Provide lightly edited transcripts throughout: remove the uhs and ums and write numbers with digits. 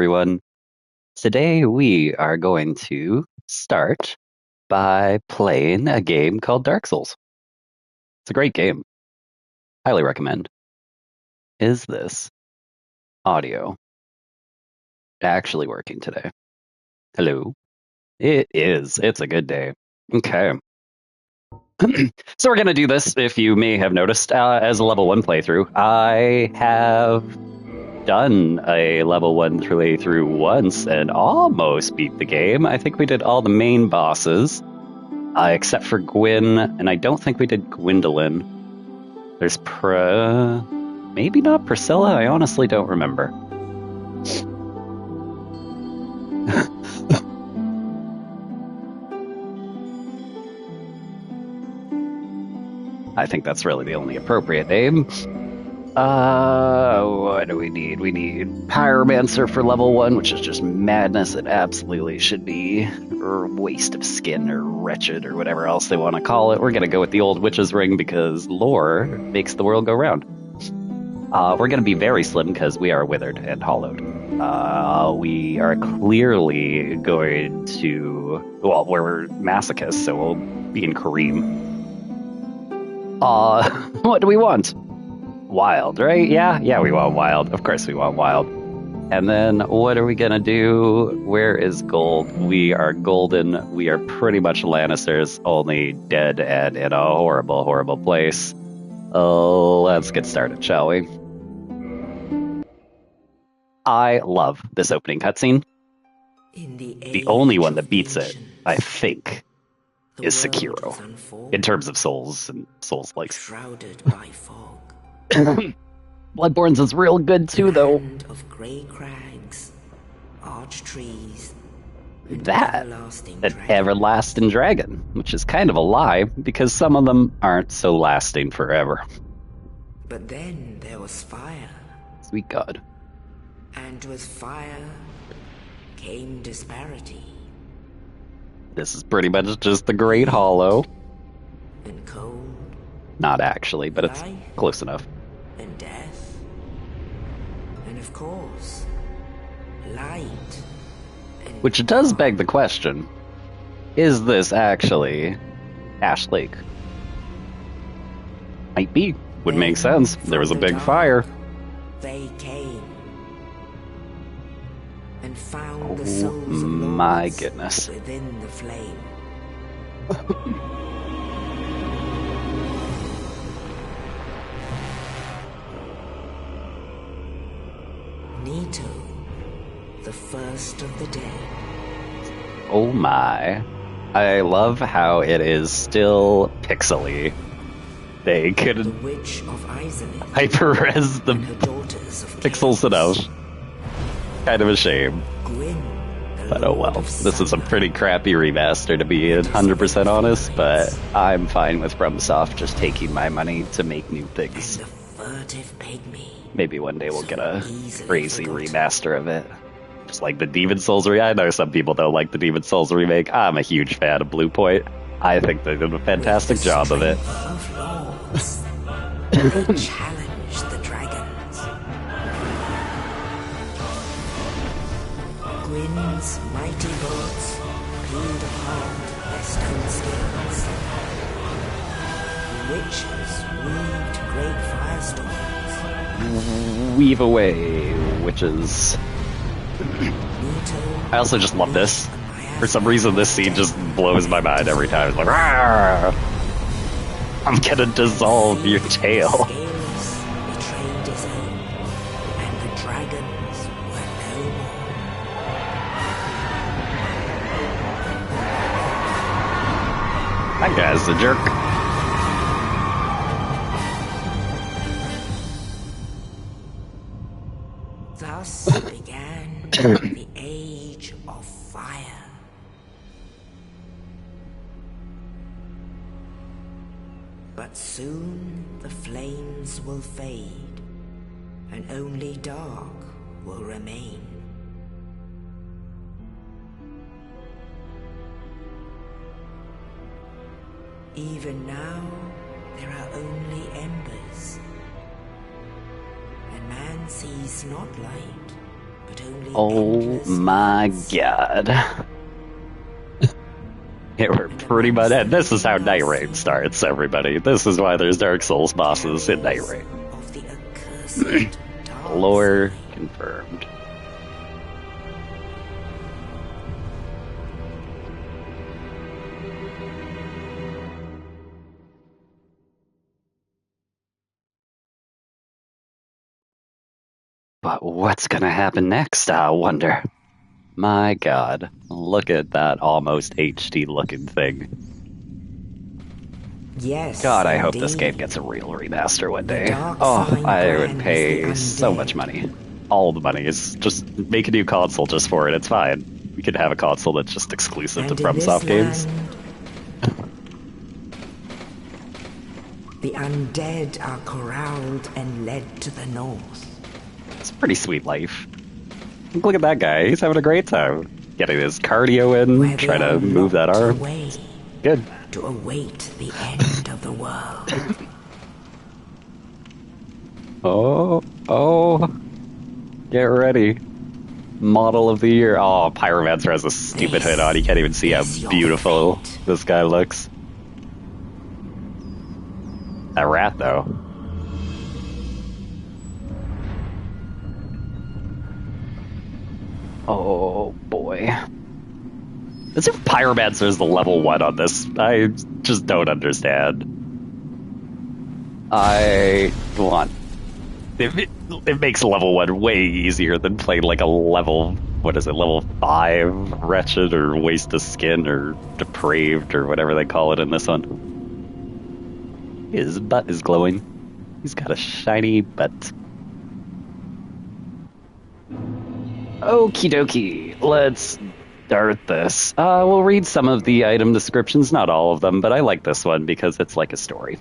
everyone. Today we are going to start by playing a game called Dark Souls. It's a great game. Highly recommend. Is this audio actually working today? Hello? It is. It's a good day. Okay. So we're going to do this, if you may have noticed, as a level 1 playthrough. I have done a level 1 playthrough once and almost beat the game. I think we did all the main bosses, except for Gwyn, and I don't think we did Gwendolyn. There's maybe not Priscilla? I honestly don't remember. I think that's really the only appropriate name. What do we need? We need Pyromancer for level 1, which is just madness. It absolutely should be waste of skin or wretched or whatever else they want to call it. We're going to go with the old witch's ring because lore makes the world go round. We're going to be very slim because we are withered and hollowed. We are clearly going to... Well, we're masochists, so we'll be in Kareem. What do we want? Wild, right? Yeah, we want wild. Of course we want wild. And then what are we gonna do? Where is gold? We are golden. We are pretty much Lannisters, only dead and in a horrible, horrible place. Let's get started, shall we? I love this opening cutscene. The only one that beats it, I think, is Sekiro, in terms of souls and souls-likes. Shrouded by fog. Bloodborne's is real good too, though. Land of grey crags, arch trees, That an everlasting dragon, which is kind of a lie because some of them aren't so lasting forever. But then there was fire, Sweet God. and with fire came disparity, This is pretty much just the Great Hollow. and cold, Not actually, but it's close enough. and death, and of course, light. And Which does beg the question, is this actually Ash Lake? Might be. Would make sense. There was a big fire. They came and found the Oh souls of my lords goodness. within the flame. Nito, the first of the dead. Oh my. I love how it is still pixely. They The couldn't witch of Isolith hyper-res the and her daughters of pixels chaos. enough. Kind of a shame. Gwyn, the But oh lord well. of This is a Summer, pretty crappy remaster to be 100% honest, but I'm fine with FromSoft just taking my money to make new and things. the furtive pygmy. Maybe one day we'll get a Easily crazy forgotten. remaster of it. Just like the Demon Souls I know some people don't like the Demon Souls remake. I'm a huge fan of Blue Point. I think they did a fantastic With the job of it. strength of lords, they challenge the dragons. Gwyn's mighty bullets peeled apart their stone skills. The witches weaved great firestorms. Weave away, witches. Nito I also just love this. For some reason, this scene just blows my mind every time. It's like, "Rawr! I'm gonna dissolve your tail." Scales betrayed his own, and the dragons were no more. That guy's a jerk. Thus began the Age of Fire. But soon the flames will fade, and only dark will remain. Even now, there are only embers, and man sees not light, but only Oh endless my nights. god. We're pretty much, and this is how Night Rain starts, everybody. This is why there's Dark Souls bosses in Night Rain. Of the accursed dark Lore side. confirmed. But what's gonna happen next, I wonder? My god, look at that almost HD looking thing. Yes, God, I hope this game indeed. gets a real remaster one The day. dark Oh, sign I would brands the pay so much undead. money. All the money. Is just make a new console just for it. It's fine. We could have a console that's just exclusive to And in this FromSoft games. land, the undead are corralled and led to the north. It's a pretty sweet life. Look at that guy. He's having a great time. Getting his cardio in, Where they trying are to move that locked arm. away Good. to await the end of the world. Oh. Get ready. Model of the year. Oh, Pyromancer has a stupid hood on. You can't even see how This is your beautiful fate. this guy looks. That rat, though. Oh, boy. As if Pyromancer is the level 1 on this. I just don't understand. I want... It makes level 1 way easier than playing like a level... What is it? Level 5 Wretched or Waste of Skin or Depraved or whatever they call it in this one. His butt is glowing. He's got a shiny butt. Okie dokie. Let's start this. We'll read some of the item descriptions, not all of them, but I like this one because it's like a story.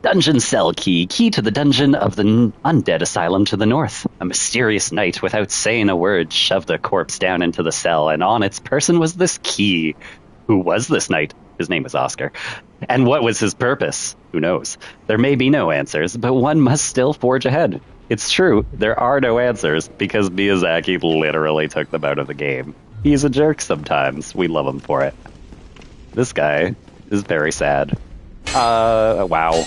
Dungeon cell key. Key to the dungeon of the undead asylum to the north. A mysterious knight, without saying a word, shoved a corpse down into the cell, and on its person was this key. Who was this knight? His name is Oscar. And what was his purpose? Who knows? There may be no answers, but one must still forge ahead. It's true, there are no answers, because Miyazaki literally took them out of the game. He's a jerk sometimes. We love him for it. This guy is very sad. Wow.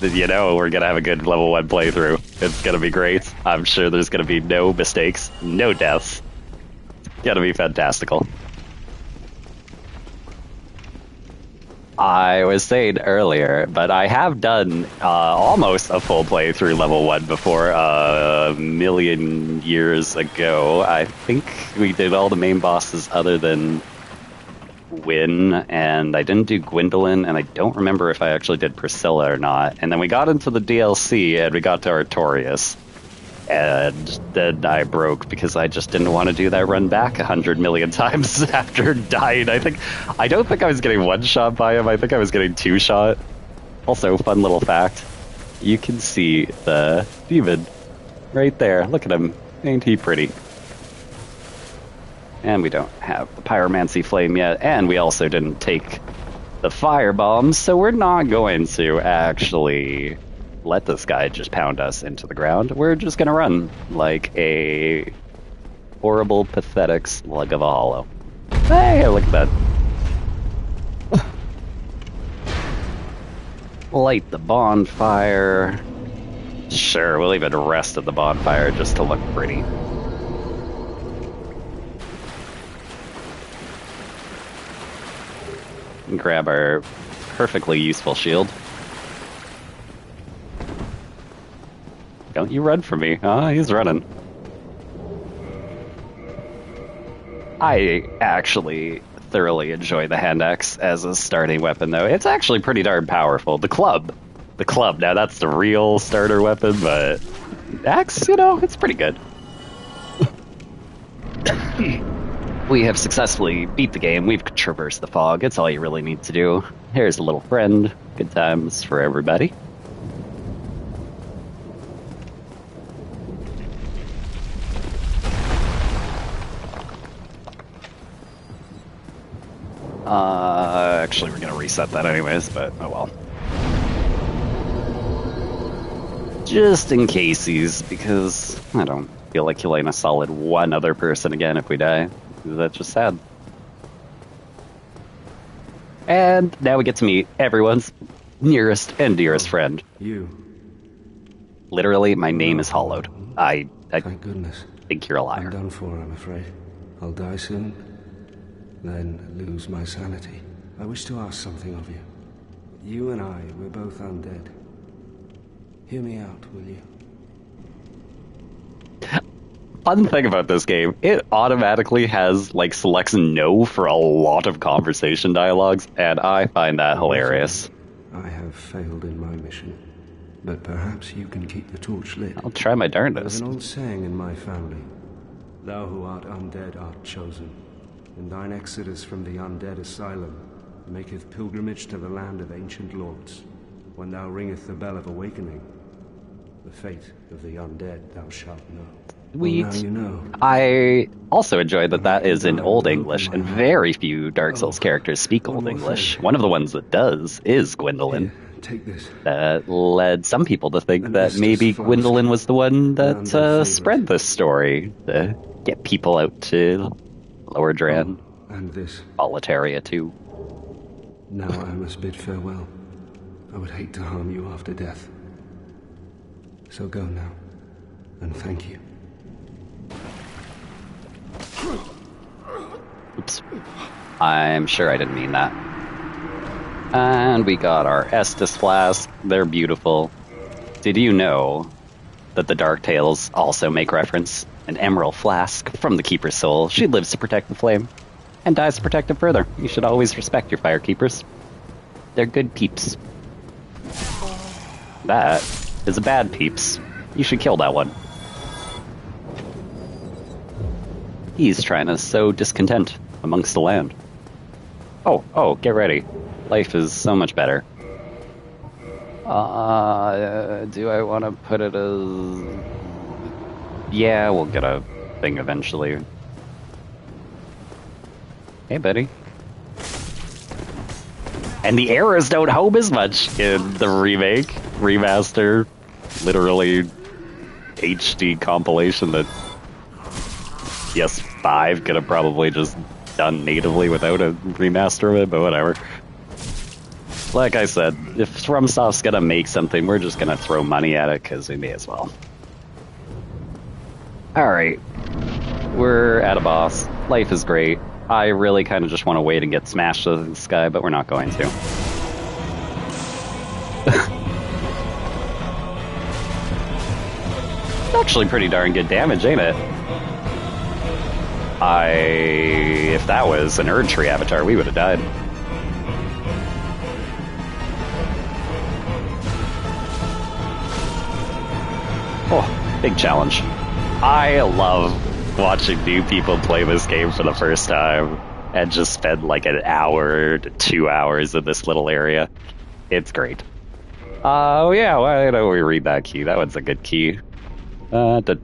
You know we're gonna have a good level 1 playthrough. It's gonna be great. I'm sure there's gonna be no mistakes, no deaths. It's gonna be fantastical. I was saying earlier, but I have done almost a full playthrough level 1 before a million years ago. I think we did all the main bosses other than Win, and I didn't do Gwendolyn, and I don't remember if I actually did Priscilla or not. And then we got into the DLC, and we got to Artorias. And then I broke because I just didn't want to do that run back 100 million times after dying. I don't think I was getting one shot by him. I think I was getting 2 shot. Also, fun little fact. You can see the demon right there. Look at him. Ain't he pretty? And we don't have the pyromancy flame yet. And we also didn't take the fire bombs. So we're not going to actually let this guy just pound us into the ground. We're just gonna run like a horrible, pathetic slug of a hollow. Hey, look at that. Light the bonfire. Sure, we'll even rest at the bonfire just to look pretty. And grab our perfectly useful shield. Don't you run from me. Oh, he's running. I actually thoroughly enjoy the hand axe as a starting weapon, though. It's actually pretty darn powerful. The club, now that's the real starter weapon, but axe, it's pretty good. We have successfully beat the game. We've traversed the fog. It's all you really need to do. Here's a little friend. Good times for everybody. Actually, we're gonna reset that anyways, but oh well. Just in cases, because I don't feel like killing a solid one other person again if we die. That's just sad. And now we get to meet everyone's nearest and dearest friend. You. Literally, my name is hollowed. I Thank goodness. think you're a I'm liar. done for, I'm afraid. I'll die soon, then lose my sanity. I wish to ask something of you. You and I, we're both undead. Hear me out, will you? Fun thing about this game, it automatically has, like, selects no for a lot of conversation dialogues, and I find that hilarious. I have failed in my mission, but perhaps you can keep the torch lit. I'll try my There's darndest. an old saying in my family. Thou who art undead art chosen, and thine exodus from the undead asylum maketh pilgrimage to the land of ancient lords. When thou ringeth the bell of awakening, the fate of the undead thou shalt know. Sweet. Well, now you know. I also enjoy that is in Old English, and very few Dark Souls characters speak one Old more English. thing. One of the ones that does is Gwendolyn. Here, take this. That led some people to think An that Estus maybe flask. Gwendolyn was the one that An undead spread favorite. this story to get people out to Lower Dran, And this. Solitaria too. Now I must bid farewell. I would hate to harm you after death. So go now, and thank you. Oops. I'm sure I didn't mean that. And we got our Estus flask. They're beautiful. Did you know that the Dark Tales also make reference an emerald flask from the Keeper's soul? She lives to protect the flame and dies to protect it further. You should always respect your fire keepers. They're good peeps. That is a bad peeps. You should kill that one. He's trying to sow discontent amongst the land. Oh, get ready. Life is so much better. Do I want to put it as... Yeah, we'll get a thing eventually. Hey, buddy. And the errors don't home as much in the remake, remaster, literally HD compilation that PS5 could have probably just done natively without a remaster of it, but whatever. Like I said, if FromSoft's gonna make something, we're just gonna throw money at it, because we may as well. Alright. We're at a boss. Life is great. I really kind of just want to wait and get smashed to this guy, but we're not going to. Actually pretty darn good damage, ain't it? If that was an Erd Tree avatar, we would have died. Oh, big challenge. I love watching new people play this game for the first time and just spend like an hour to 2 hours in this little area. It's great. Oh yeah, why don't we read that key? That one's a good key. This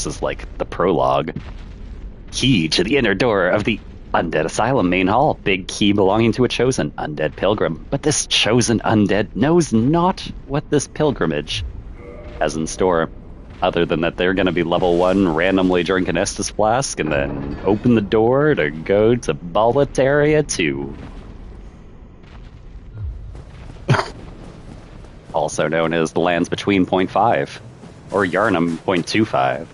is like the prologue. Key to the inner door of the Undead Asylum main hall. Big key belonging to a chosen undead pilgrim. But this chosen undead knows not what this pilgrimage has in store. Other than that they're going to be level 1, randomly drink an Estus flask, and then open the door to go to Solitaria 2. Also known as the lands between .5, or Yarnum .25.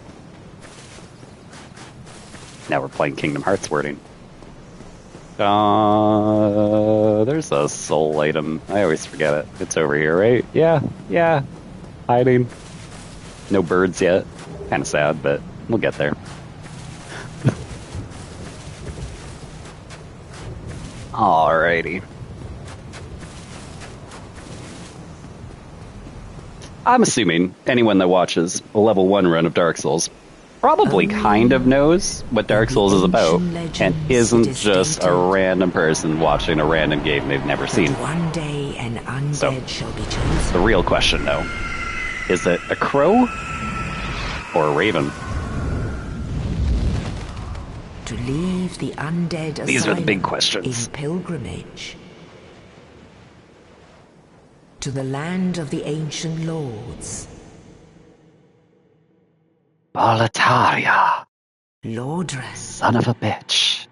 Now we're playing Kingdom Hearts wording. There's a soul item. I always forget it. It's over here, right? Yeah. Hiding. No birds yet. Kind of sad, but we'll get there. Alrighty. I'm assuming anyone that watches a level 1 run of Dark Souls probably kind of knows what Dark Souls is about, and isn't just a random person watching a random game they've never seen. One day an undead shall be chosen. The real question, though, is it a crow or a raven? To leave the undead These are the big asylum questions. in pilgrimage. to the land of the ancient lords. Boletaria. Lordran. Son of a bitch.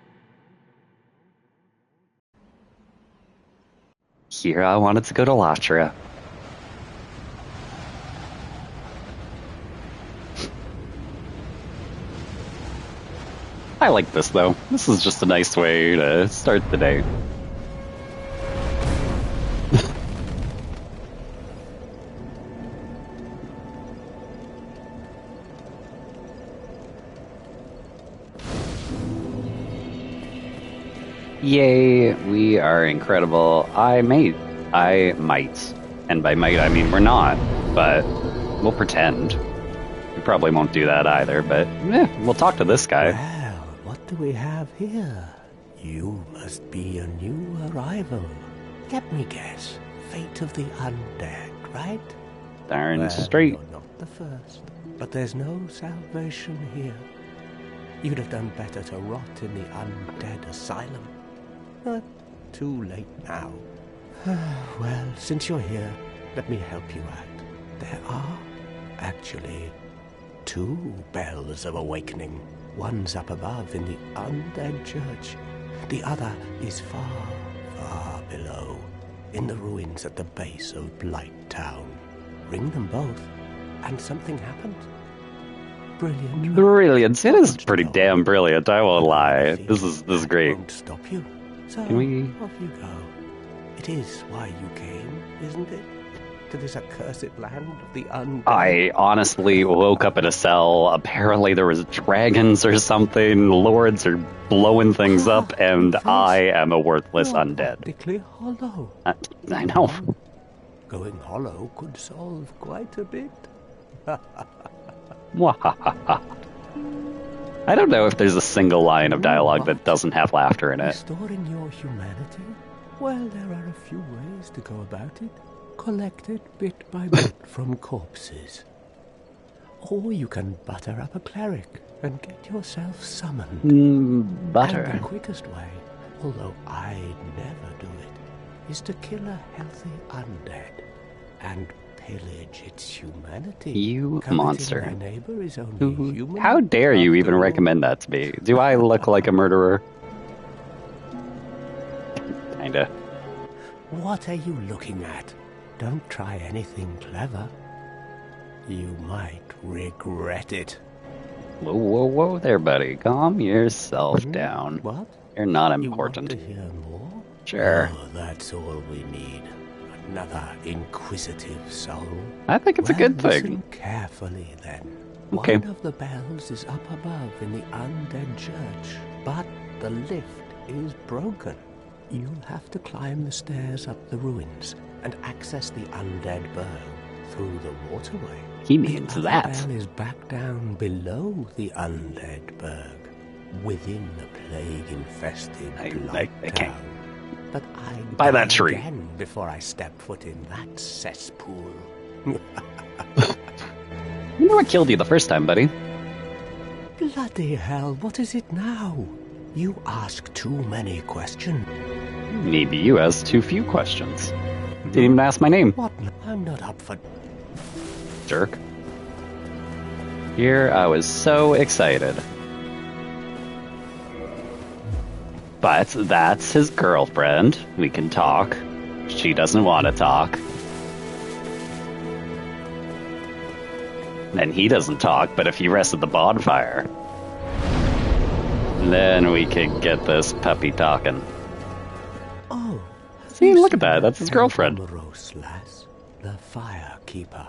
Here I wanted to go to Latria. I like this though. This is just a nice way to start the day. Yay, we are incredible. I might, and by might I mean we're not, but we'll pretend. We probably won't do that either, but we'll talk to this guy. Well, what do we have here? You must be a new arrival. Let me guess, fate of the undead, right? Darn Well, straight. you're not the first, but there's no salvation here. You'd have done better to rot in the undead asylum. But too late now. Well, since you're here, let me help you out. There are, actually, 2 bells of awakening. One's up above in the undead church. The other is far, far below, in the ruins at the base of Blight Town. Ring them both, and something happens. Brilliant. right? Brilliant. It Not is much pretty to go damn on. brilliant. I won't lie. Nothing This is that great. Won't stop you. So Can we- off you go. It is why you came, isn't it? To this accursed land of the undead. I honestly woke up in a cell. Apparently there was dragons or something. Lords are blowing things up, and I am a worthless You're undead. practically hollow. I know. Going hollow could solve quite a bit. Mwahaha. I don't know if there's a single line of dialogue that doesn't have laughter in it. Restoring your humanity? Well, there are a few ways to go about it. Collect it bit by bit from corpses. Or you can butter up a cleric and get yourself summoned. And Butter. the quickest way, although I'd never do it, is to kill a healthy undead and pillage its humanity. You Coveting monster. My neighbor is only human. How dare you after even all. recommend that to me? Do I look like a murderer? Kinda. What are you looking at? Don't try anything clever. You might regret it. Whoa, whoa, whoa there, buddy. Calm yourself down. What? You're not You want important. to hear more? Sure. Oh, that's all we need. Another inquisitive soul. I think it's a good Well, thing. listen carefully then. Okay. One of the bells is up above in the undead church, but the lift is broken. You'll have to climb the stairs up the ruins and access the undead burg through the waterway. He means the other that. bell is back down below the undead burg, within the plague-infested I Blight can't Town. But I By that tree. again before I step foot in that cesspool. You know what killed you the first time, buddy? Bloody hell, what is it now? You ask too many questions. Maybe you asked too few questions. Didn't even ask my name, What? I'm not up for... jerk. Here I was so excited. But that's his girlfriend. We can talk. She doesn't want to talk. And he doesn't talk, but if he rests at the bonfire, then we can get this puppy talking. Oh. See, look at that. That's his girlfriend. Morose lass, the firekeeper.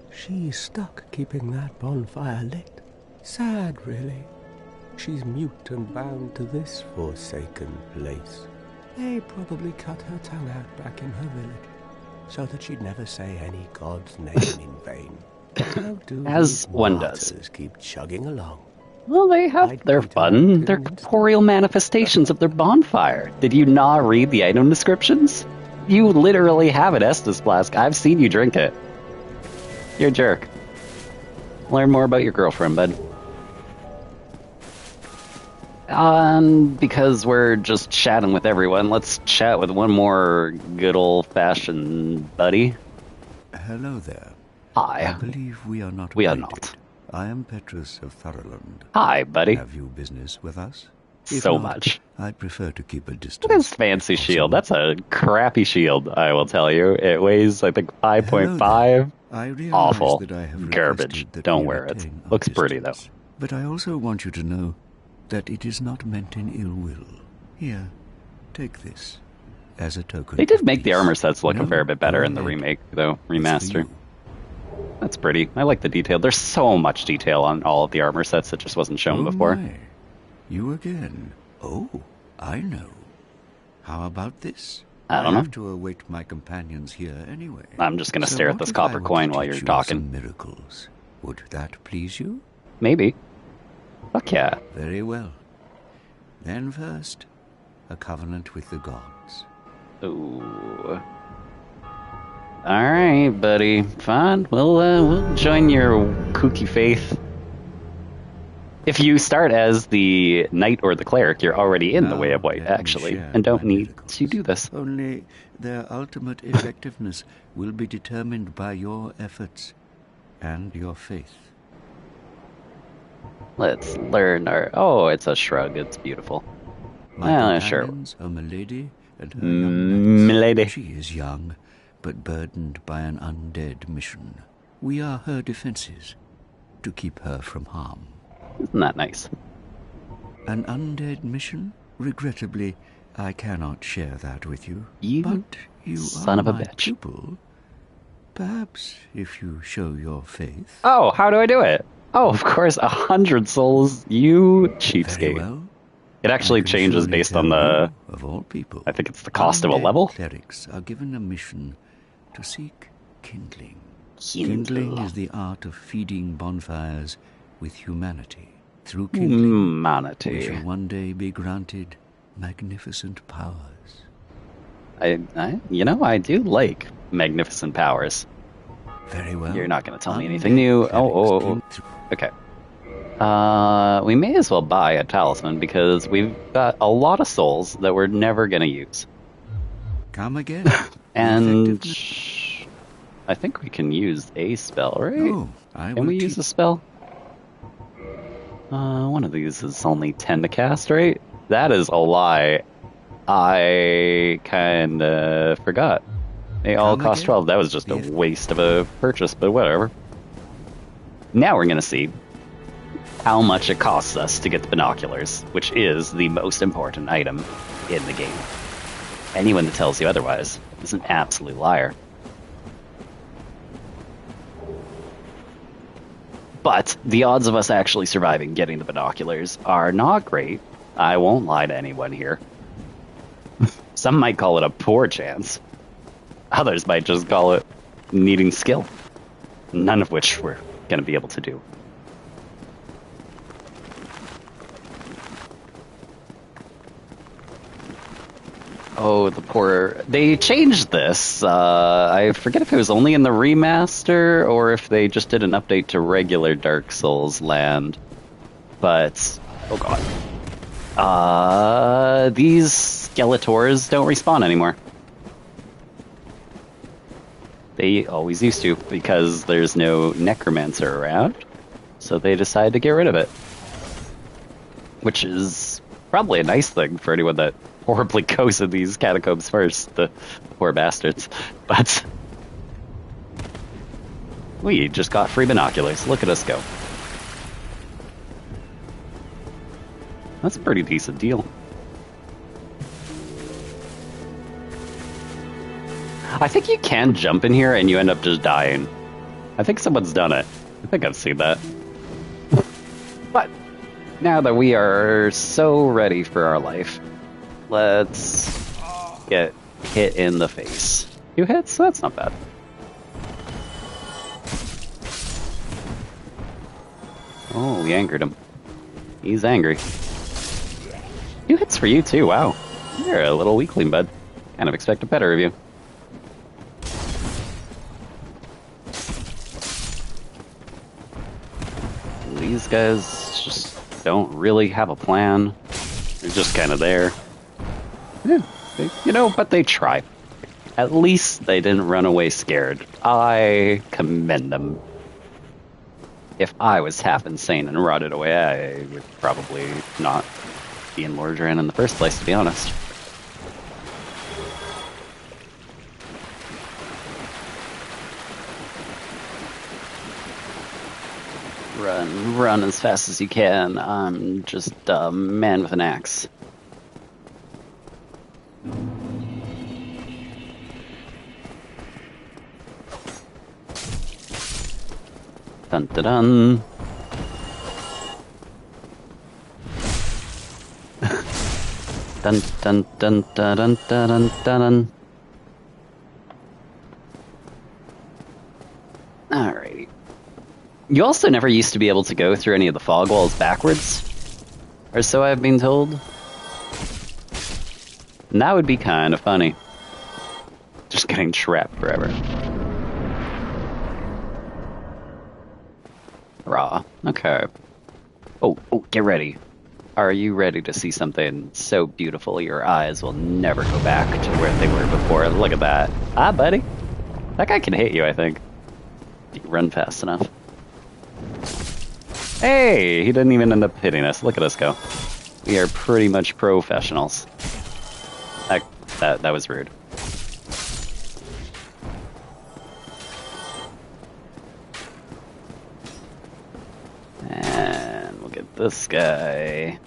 She's stuck keeping that bonfire lit. Sad, really. She's mute and bound to this forsaken place. They probably cut her tongue out back in her village, so that she'd never say any god's name in vain. How do As these one does. martyrs keep chugging along? Well, they have I'd their beat fun. him up They're in an corporeal manifestations of their bonfire. Did you not read the item descriptions? You literally have an Estus flask. I've seen you drink it. You're a jerk. Learn more about your girlfriend, bud. Because we're just chatting with everyone, let's chat with one more good old-fashioned buddy. Hello there. Hi. I believe we are not We are acquainted. not. I am Petrus of Thurland. Hi, buddy. Have you business with us? If So not, much. I'd prefer to keep a distance. Look at this fancy if shield. possible. That's a crappy shield, I will tell you. It weighs, I think, Hello 5.5. there. I realize Awful. that I have Garbage. requested that Don't we wear it. retain our Looks pretty, though. distance. But I also want you to know that it is not meant in ill will. Here, take this as a token. They did of make the peace. armor sets look a No, fair bit better go in the ahead. remake, though. It's for Remaster. you. That's pretty. I like the detail. There's so much detail on all of the armor sets that just wasn't shown before. My. You again. Oh, I know. How about this? I don't know. have to await my companions here anyway. I'm just gonna So stare at what this if copper I were to coin while teach you're you talking. some miracles. Would that please you? Maybe. Fuck yeah. Very well. Then first, a covenant with the gods. Ooh. Alright, buddy. Fine. We'll join your kooky faith. If you start as the knight or the cleric, you're already in the way of white, Let me actually, share and don't my need miracles. to do this. Only their ultimate effectiveness will be determined by your efforts and your faith. Let's learn our... Oh, it's a shrug. It's beautiful. My Sure. companions are Milady and her young knights. Milady. She is young, but burdened by an undead mission. We are her defenses, to keep her from harm. Isn't that nice? An undead mission? Regrettably, I cannot share that with you. You but you son are of a my bitch. pupil. Perhaps if you show your faith. Oh, how do I do it? Oh, of course, 100 souls. You Very cheapskate. well. It actually I can changes surely based tell on the... you, of all people, I think it's the cost of a undead level. Clerics are given a mission to seek kindling. Kindle. Kindling is the art of feeding bonfires with humanity. Through kindling, we Humanity. shall one day be granted magnificent powers. I do like magnificent powers. Very well. You're not going to tell me Undead anything new. clerics Oh. cling through- Okay. We may as well buy a talisman because we've got a lot of souls that we're never going to use. Come again. And Effectiveness- I think we can use a spell, right? No, I Can will we use a spell? One of these is only 10 to cast, right? That is a lie. I kinda forgot. They all Come cost again? 12. That was just a Yes. waste of a purchase, but whatever. Now we're gonna see how much it costs us to get the binoculars, which is the most important item in the game. Anyone that tells you otherwise is an absolute liar. But the odds of us actually surviving getting the binoculars are not great. I won't lie to anyone here. Some might call it a poor chance. Others might just call it needing skill. None of which we're going to be able to do. Oh, the poor... They changed this. I forget if it was only in the remaster or if they just did an update to regular Dark Souls land. But... Oh god. These Skeletors don't respawn anymore. They always used to, because there's no Necromancer around. So they decided to get rid of it. Which is probably a nice thing for anyone that horribly goes in these catacombs first, the poor bastards. But we just got free binoculars. Look at us go. That's a pretty decent deal. I think you can jump in here and you end up just dying. I think someone's done it. I think I've seen that. But now that we are so ready for our life, let's get hit in the face. 2 hits? That's not bad. Oh, we angered him. He's angry. 2 hits for you too, wow. You're a little weakling, bud. Kind of expected better of you. These guys just don't really have a plan. They're just kind of there. Yeah, but they try. At least they didn't run away scared. I commend them. If I was half insane and rotted away, I would probably not be in Lordran in the first place, to be honest. Run as fast as you can. I'm just a man with an axe. Dun dun dun. Dun dun dun dun dun dun dun dun. Alrighty. You also never used to be able to go through any of the fog walls backwards, or so I've been told. And that would be kind of funny. Just getting trapped forever. Raw. Okay. Oh, get ready. Are you ready to see something so beautiful your eyes will never go back to where they were before? Look at that. Ah, buddy. That guy can hit you, I think. If you run fast enough. Hey! He didn't even end up hitting us. Look at us go. We are pretty much professionals. That was rude. And we'll get this guy.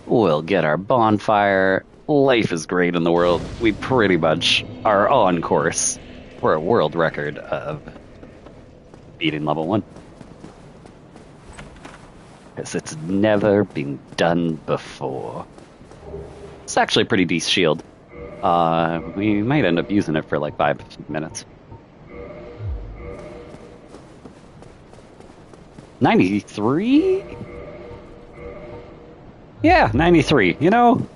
We'll get our bonfire. Life is great in the world. We pretty much are on course for a world record of beating level 1. Because it's never been done before. It's actually a pretty decent shield. We might end up using it for like 5 minutes. 93? Yeah, 93. You know,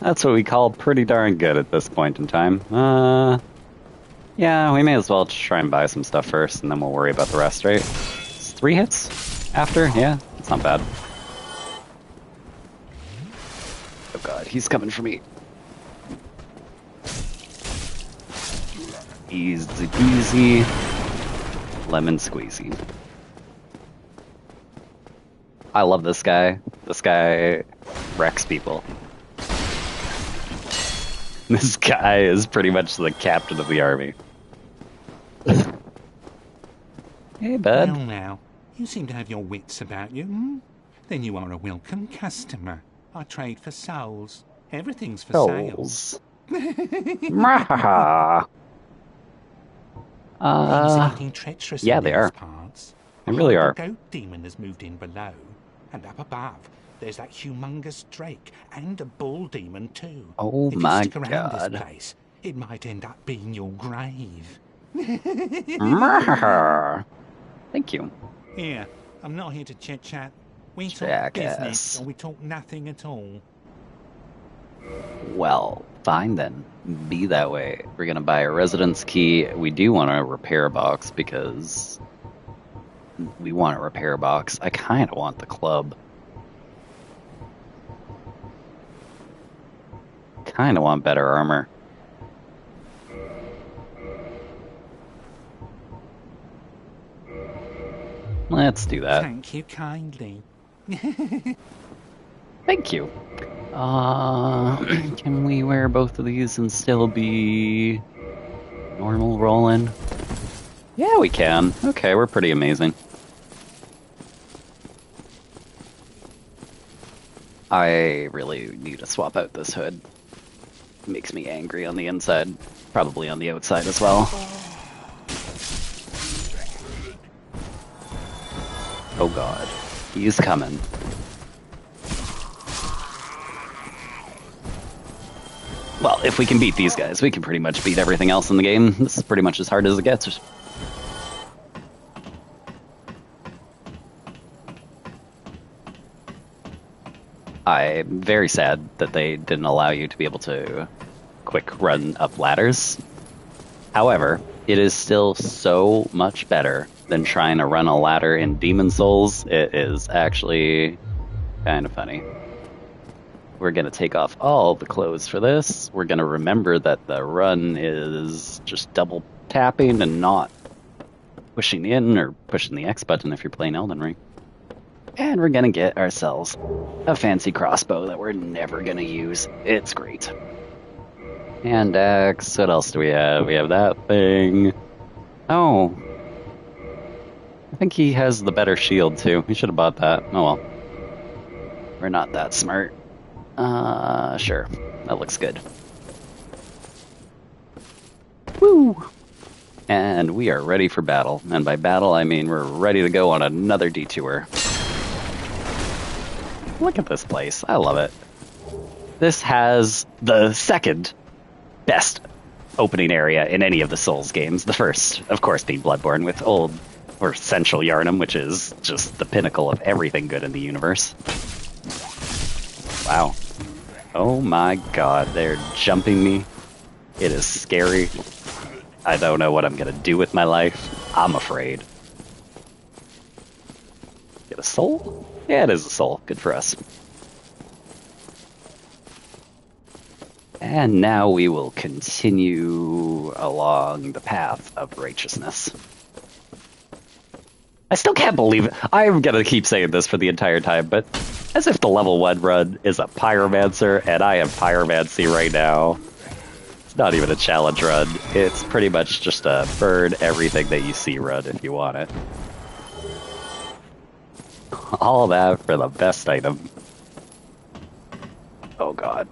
that's what we call pretty darn good at this point in time. Yeah, we may as well just try and buy some stuff first, and then we'll worry about the rest, right? It's 3 hits after? Yeah, it's not bad. Oh god, he's coming for me. Easy peasy. Lemon squeezy. I love this guy. This guy wrecks people. This guy is pretty much the captain of the army. Hey, bud. Well, now, you seem to have your wits about you, hmm? Then you are a welcome customer. I trade for souls. Everything's for Souls. Mwahaha. Things are getting treacherous yeah, in they these are. parts. They really are. The goat demon has moved in below, and up above, there's that humongous drake and a bull demon too. Oh if my you stick around god. this place, it might end up being your grave. Mwahaha. Thank you. Here, I'm not here to chit-chat. We talk Jackass. business, or we talk nothing at all. Well, fine then. Be that way. We're gonna buy a residence key. We do want a repair box because we want a repair box. I kind of want the club. Kind of want better armor. Let's do that. Thank you kindly. Thank you. Can we wear both of these and still be normal rolling? Yeah, we can. Okay, we're pretty amazing. I really need to swap out this hood. It makes me angry on the inside, probably on the outside as well. Oh god, he's coming. Well, if we can beat these guys, we can pretty much beat everything else in the game. This is pretty much as hard as it gets. I'm very sad that they didn't allow you to be able to quick run up ladders. However, it is still so much better than trying to run a ladder in Demon Souls. It is actually kind of funny. We're going to take off all the clothes for this. We're going to remember that the run is just double tapping and not pushing in or pushing the X button if you're playing Elden Ring. And we're going to get ourselves a fancy crossbow that we're never going to use. It's great. Hand axe. What else do we have? We have that thing. Oh. I think he has the better shield too. We should have bought that. Oh well. We're not that smart. Sure. That looks good. Woo! And we are ready for battle. And by battle, I mean we're ready to go on another detour. Look at this place. I love it. This has the second best opening area in any of the Souls games. The first, of course, being Bloodborne with Old or Central Yharnam, which is just the pinnacle of everything good in the universe. Wow. Oh my god, they're jumping me. It is scary. I don't know what I'm gonna do with my life. I'm afraid. Get a soul? Yeah, it is a soul. Good for us. And now we will continue along the path of righteousness. I still can't believe it. I'm gonna keep saying this for the entire time, but as if the level 1 run is a pyromancer, and I have pyromancy right now. It's not even a challenge run. It's pretty much just a burn everything that you see run if you want it. All that for the best item. Oh god.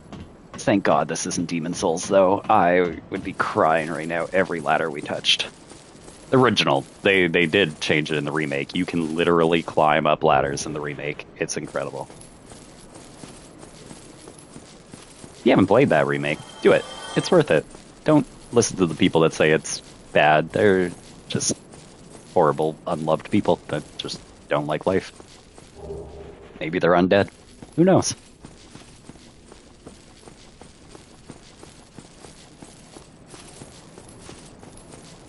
Thank god this isn't Demon Souls, though. I would be crying right now every ladder we touched. The original. They did change it in the remake. You can literally climb up ladders in the remake. It's incredible. If you haven't played that remake, do it. It's worth it. Don't listen to the people that say it's bad. They're just horrible, unloved people that just don't like life. Maybe they're undead. Who knows?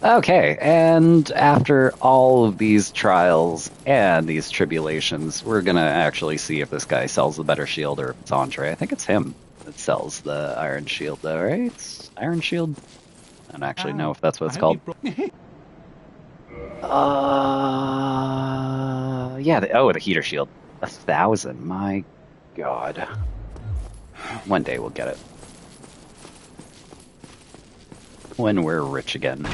Okay, and after all of these trials and these tribulations, we're gonna actually see if this guy sells the better shield or if it's Andre. I think it's him that sells the iron shield, though, right? It's iron shield? I don't actually know if that's what it's called. Yeah, the heater shield. 1,000, my god. One day we'll get it. When we're rich again.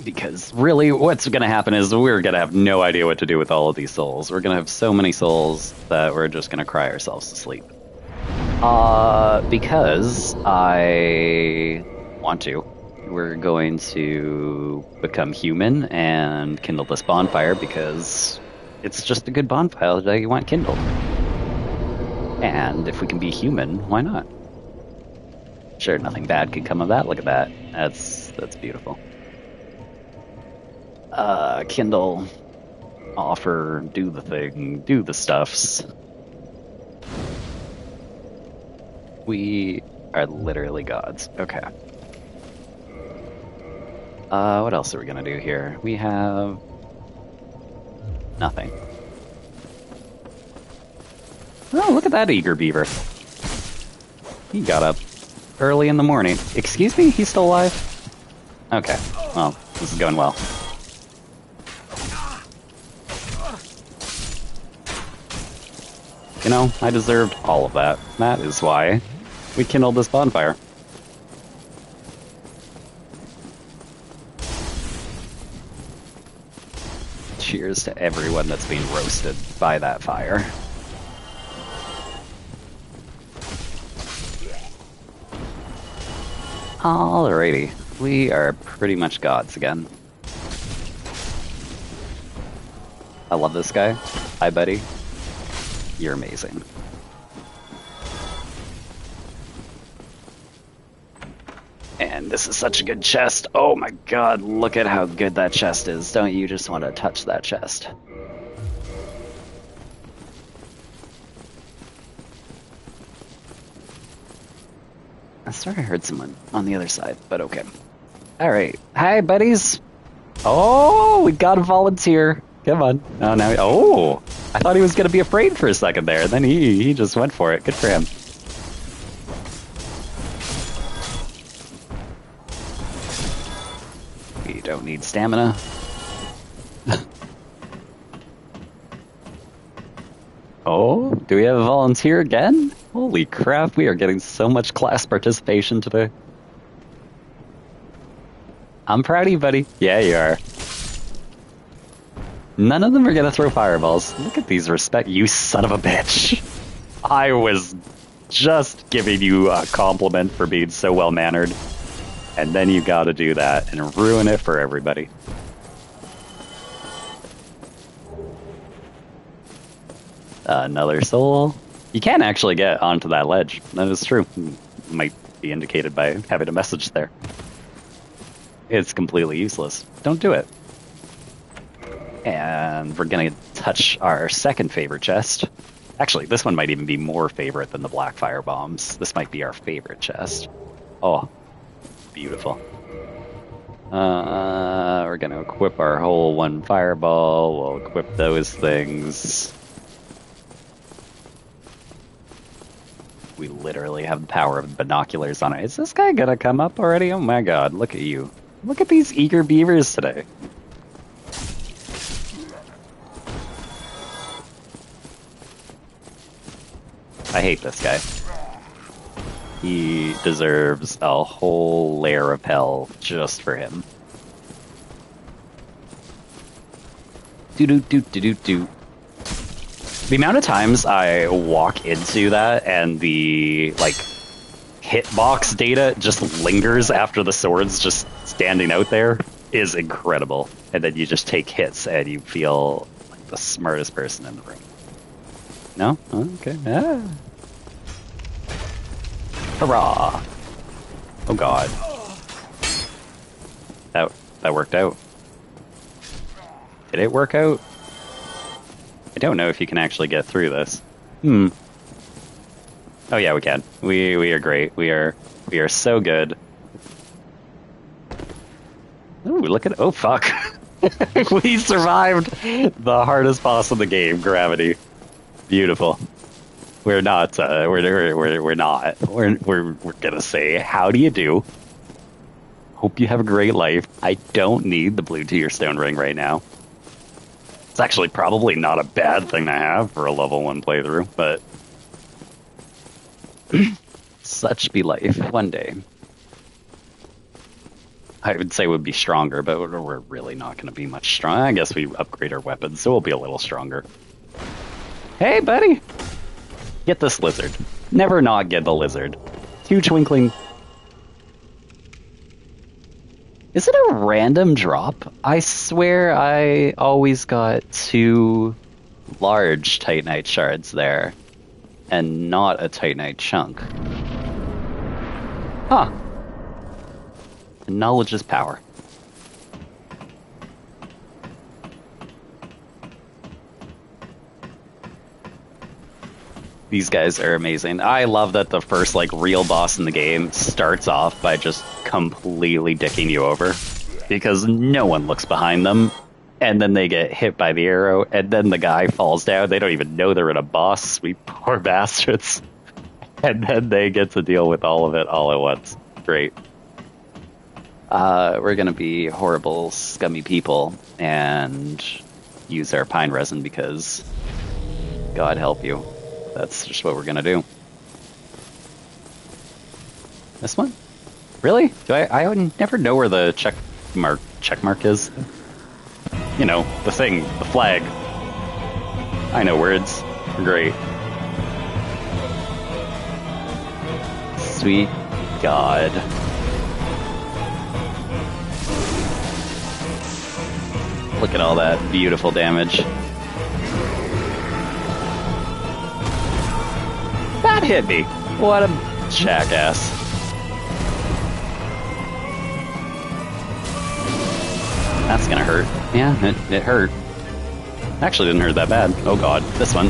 Because really, what's going to happen is we're going to have no idea what to do with all of these souls. We're going to have so many souls that we're just going to cry ourselves to sleep. Because I want to. We're going to become human and kindle this bonfire because it's just a good bonfire that you want kindled. And if we can be human, why not? Sure, nothing bad could come of that. Look at that. That's beautiful. Kindle, offer, do the thing, do the stuffs. We are literally gods. Okay. What else are we gonna do here? We have nothing. Oh, look at that eager beaver. He got up early in the morning. Excuse me? He's still alive? Okay. Well, this is going well. You know, I deserved all of that. That is why we kindled this bonfire. Cheers to everyone that's being roasted by that fire. Alrighty, we are pretty much gods again. I love this guy. Hi, buddy. You're amazing. And this is such a good chest. Oh my god, look at how good that chest is. Don't you just want to touch that chest? I swear I heard someone on the other side, but okay. Alright. Hi, buddies. Oh, we got a volunteer. Come on. Oh, now. Oh, I thought he was going to be afraid for a second there. And then he just went for it. Good for him. We don't need stamina. Oh, do we have a volunteer again? Holy crap, we are getting so much class participation today. I'm proud of you, buddy. Yeah, you are. None of them are gonna throw fireballs. Look at these you son of a bitch. I was just giving you a compliment for being so well-mannered. And then you gotta do that and ruin it for everybody. Another soul. You can actually get onto that ledge. That is true. Might be indicated by having a message there. It's completely useless. Don't do it. And we're gonna touch our second favorite chest. Actually, this one might even be more favorite than the black fire bombs. This might be our favorite chest. Oh, beautiful. We're gonna equip our whole one fireball. We'll equip those things. We literally have the power of binoculars on it. Is this guy gonna come up already? Oh my god, look at you. Look at these eager beavers today. I hate this guy. He deserves a whole layer of hell just for him. Do-do-do-do-do-do. The amount of times I walk into that and the, like, hitbox data just lingers after the sword's just standing out there is incredible. And then you just take hits and you feel like the smartest person in the room. No? Okay. Ah. Hurrah! Oh god. That worked out. Did it work out? I don't know if you can actually get through this. Oh yeah, we can. We are great. We are so good. Ooh, look at oh fuck. We survived the hardest boss in the game, gravity. Beautiful. We're not we're not. We're gonna say, how do you do? Hope you have a great life. I don't need the blue tier stone ring right now. It's actually probably not a bad thing to have for a level 1 playthrough, but such be life one day. I would say would be stronger, but we're really not going to be much stronger. I guess we upgrade our weapons, so we'll be a little stronger. Hey, buddy! Get this lizard. Never not get the lizard. 2 twinkling. Is it a random drop? I swear I always got 2 large Titanite shards there, and not a Titanite chunk. Huh. And knowledge is power. These guys are amazing. I love that the first, like, real boss in the game starts off by just completely dicking you over. Because no one looks behind them. And then they get hit by the arrow, and then the guy falls down. They don't even know they're in a boss, sweet poor bastards. And then they get to deal with all of it all at once. Great. We're gonna be horrible, scummy people, and use our pine resin because God help you. That's just what we're gonna do. This one? Really? Do I would never know where the check mark is. You know, the thing, the flag. I know words. Great. Sweet God. Look at all that beautiful damage. That hit me. What a jackass. That's gonna hurt. Yeah, it hurt. Actually didn't hurt that bad. Oh god, this one.